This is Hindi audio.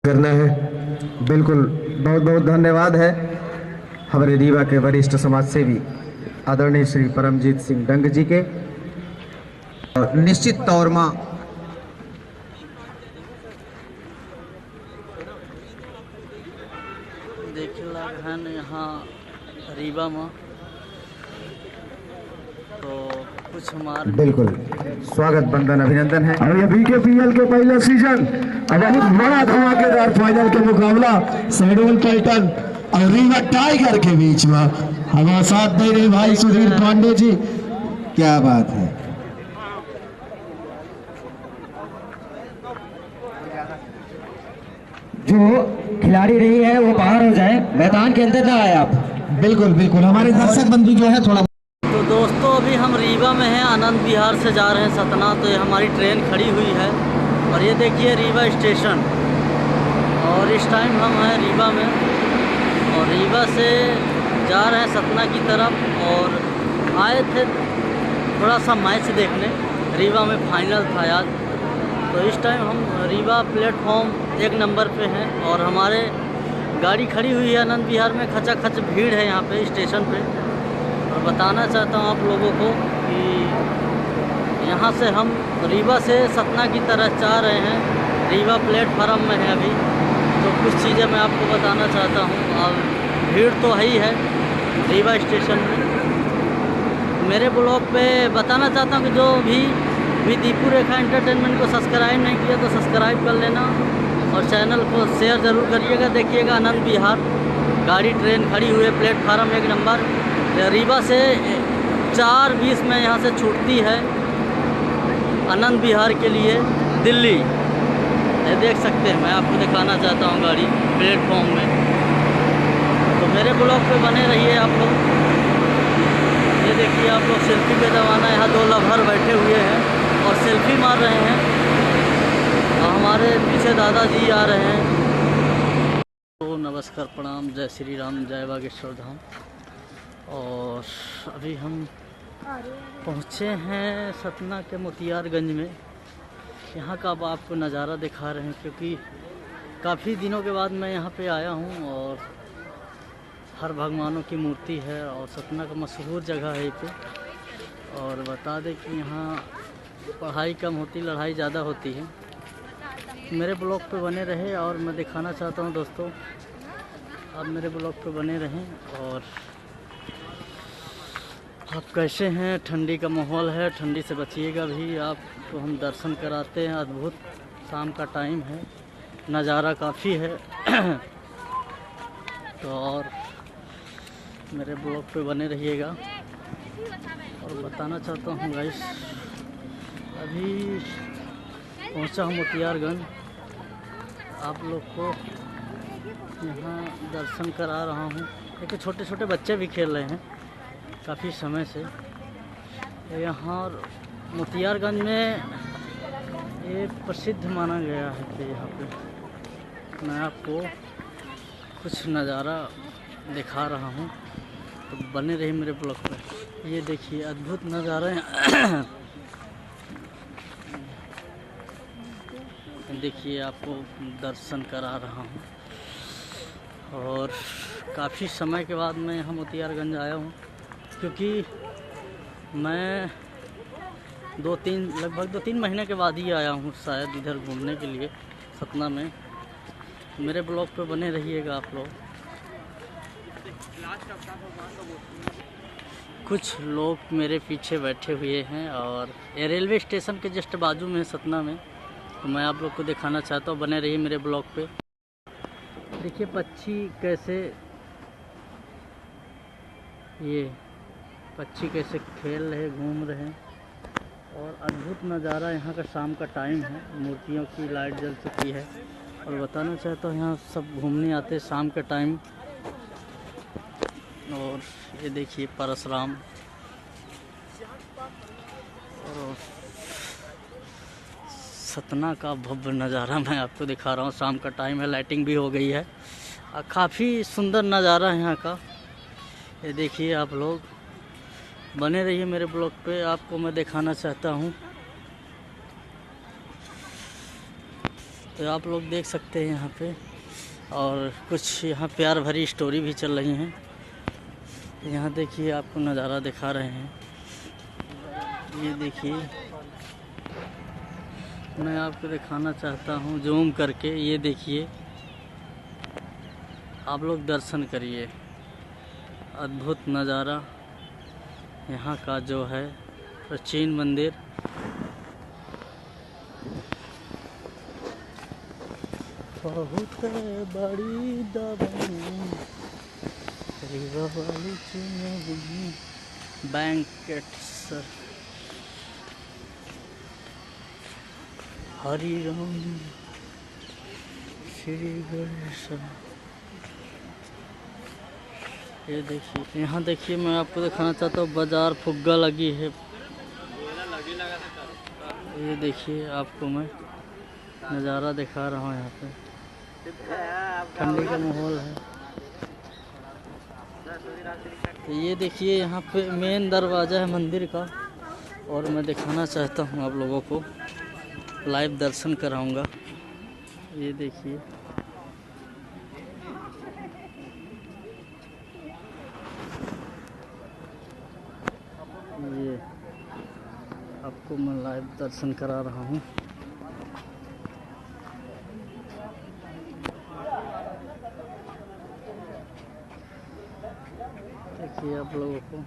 करना है। बिल्कुल, बहुत बहुत धन्यवाद है हमारे रीवा के वरिष्ठ समाज सेवी आदरणीय श्री परमजीत सिंह डंग जी के। और निश्चित तौर में देखला घन यहाँ रीवा में तो कुछ हमारे बिल्कुल स्वागत बंदन अभिनंदन है। और ये बीकेपीएल के पहले सीजन बहुत बड़ा धमाकेदार फाइनल के मुकाबला शेड्यूल टाइटन और रीवा टाइगर के बीच में हमारे साथ दे रहे भाई सुधीर पांडे जी। क्या बात है। जो खिलाड़ी रही है वो बाहर हो जाए, मैदान के अंदर ना आए आप। बिल्कुल बिल्कुल, हमारे दर्शक बंधु जो है थोड़ा। तो दोस्तों अभी हम रीवा में हैं, आनंद विहार से जा रहे हैं सतना। तो ये हमारी ट्रेन खड़ी हुई है और ये देखिए रीवा स्टेशन। और इस टाइम हम हैं रीवा में और रीवा से जा रहे हैं सतना की तरफ। और आए थे थोड़ा सा मैच देखने, रीवा में फाइनल था आज। तो इस टाइम हम रीवा प्लेटफॉर्म 1 नंबर पे हैं और हमारे गाड़ी खड़ी हुई है आनंद विहार में। खचाखच भीड़ है यहाँ पे स्टेशन पे। और बताना चाहता हूँ आप लोगों को कि यहाँ से हम रीवा से सतना की तरफ जा रहे हैं। रीवा प्लेटफार्म में है अभी। तो कुछ चीज़ें मैं आपको बताना चाहता हूँ। और भीड़ तो है ही है रीवा स्टेशन में। मेरे ब्लॉग पे बताना चाहता हूँ कि जो भी दीपू रेखा एंटरटेनमेंट को सब्सक्राइब नहीं किया तो सब्सक्राइब कर लेना और चैनल को शेयर ज़रूर करिएगा। देखिएगा आनंद विहार गाड़ी ट्रेन खड़ी हुई है प्लेटफार्म 1 नंबर। रीवा से 4:20 में यहाँ से छूटती है आनंद विहार के लिए दिल्ली। ये देख सकते हैं, मैं आपको दिखाना चाहता हूँ गाड़ी प्लेटफॉर्म में। तो मेरे ब्लॉग पे बने रहिए आप लोग। ये देखिए आप लोग सेल्फी पे जमाना। यहाँ 2 लवर बैठे हुए हैं और सेल्फी मार रहे हैं और हमारे पीछे दादाजी आ रहे हैं। तो नमस्कार, प्रणाम, जय श्री राम, जय बागेश्वर धाम। और अभी हम पहुँचे हैं सतना के मोतियारगंज में। यहाँ का अब आपको नज़ारा दिखा रहे हैं क्योंकि काफ़ी दिनों के बाद मैं यहाँ पे आया हूँ। और हर भगवानों की मूर्ति है और सतना का मशहूर जगह है ये पे। और बता दें कि यहाँ पढ़ाई कम होती, लड़ाई ज़्यादा होती है। मेरे ब्लॉग पे बने रहे और मैं दिखाना चाहता हूँ दोस्तों, आप मेरे ब्लॉग पे बने रहें। और आप कैसे हैं, ठंडी का माहौल है, ठंडी से बचिएगा भी। आपको हम दर्शन कराते हैं। अद्भुत शाम का टाइम है, नज़ारा काफ़ी है। तो और मेरे ब्लॉग पे बने रहिएगा। और बताना चाहता हूँ गाइस, अभी पहुँचा हूँ मोतियारगंज। आप लोग को यहाँ दर्शन करा रहा हूँ। देखिए छोटे छोटे बच्चे भी खेल रहे हैं काफ़ी समय से। यहाँ मोतियारगंज में ये प्रसिद्ध माना गया है कि यहाँ पे मैं आपको कुछ नज़ारा दिखा रहा हूँ। तो बने रही मेरे ब्लॉग पे। ये देखिए अद्भुत नज़ारे देखिए आपको दर्शन करा रहा हूँ। और काफ़ी समय के बाद मैं यहाँ मोतियारगंज आया हूँ क्योंकि मैं लगभग 2-3 महीने के बाद ही आया हूँ शायद इधर घूमने के लिए सतना में। मेरे ब्लॉग पे बने रहिएगा आप लोग। कुछ लोग मेरे पीछे बैठे हुए हैं और ये रेलवे स्टेशन के जस्ट बाजू में है सतना में। तो मैं आप लोग को दिखाना चाहता हूँ, बने रहिए मेरे ब्लॉग पे। देखिए पक्षी कैसे, ये पक्षी कैसे खेल रहे, घूम रहे हैं। और अद्भुत नज़ारा यहाँ का शाम का टाइम है। मूर्तियों की लाइट जल चुकी है। और बताना चाहता हूँ यहाँ सब घूमने आते हैं शाम के टाइम। और ये देखिए परशुराम। और सतना का भव्य नज़ारा मैं आपको दिखा रहा हूँ। शाम का टाइम है, लाइटिंग भी हो गई है। काफ़ी सुंदर नज़ारा है यहाँ का। ये देखिए आप लोग बने रहिए मेरे ब्लॉग पे, आपको मैं दिखाना चाहता हूँ। तो आप लोग देख सकते हैं यहाँ पे, और कुछ यहाँ प्यार भरी स्टोरी भी चल रही हैं। यहाँ देखिए आपको नज़ारा दिखा रहे हैं, ये देखिए मैं आपको दिखाना चाहता हूँ जूम करके। ये देखिए आप लोग दर्शन करिए, अद्भुत नज़ारा यहाँ का जो है प्राचीन मंदिर। बहुत बड़ी बैंकेट्स हरि राम श्री गणेश। ये देखिए, यहाँ देखिए मैं आपको दिखाना चाहता हूँ बाजार फुग्गा लगी है। ये देखिए आपको मैं नज़ारा दिखा रहा हूँ, यहाँ पे ठंडी का माहौल है। तो ये देखिए यहाँ पे मेन दरवाज़ा है मंदिर का, और मैं दिखाना चाहता हूँ आप लोगों को, लाइव दर्शन कराऊंगा। ये देखिए ये आपको मैं लाइव दर्शन करा रहा हूँ। देखिए आप लोगों को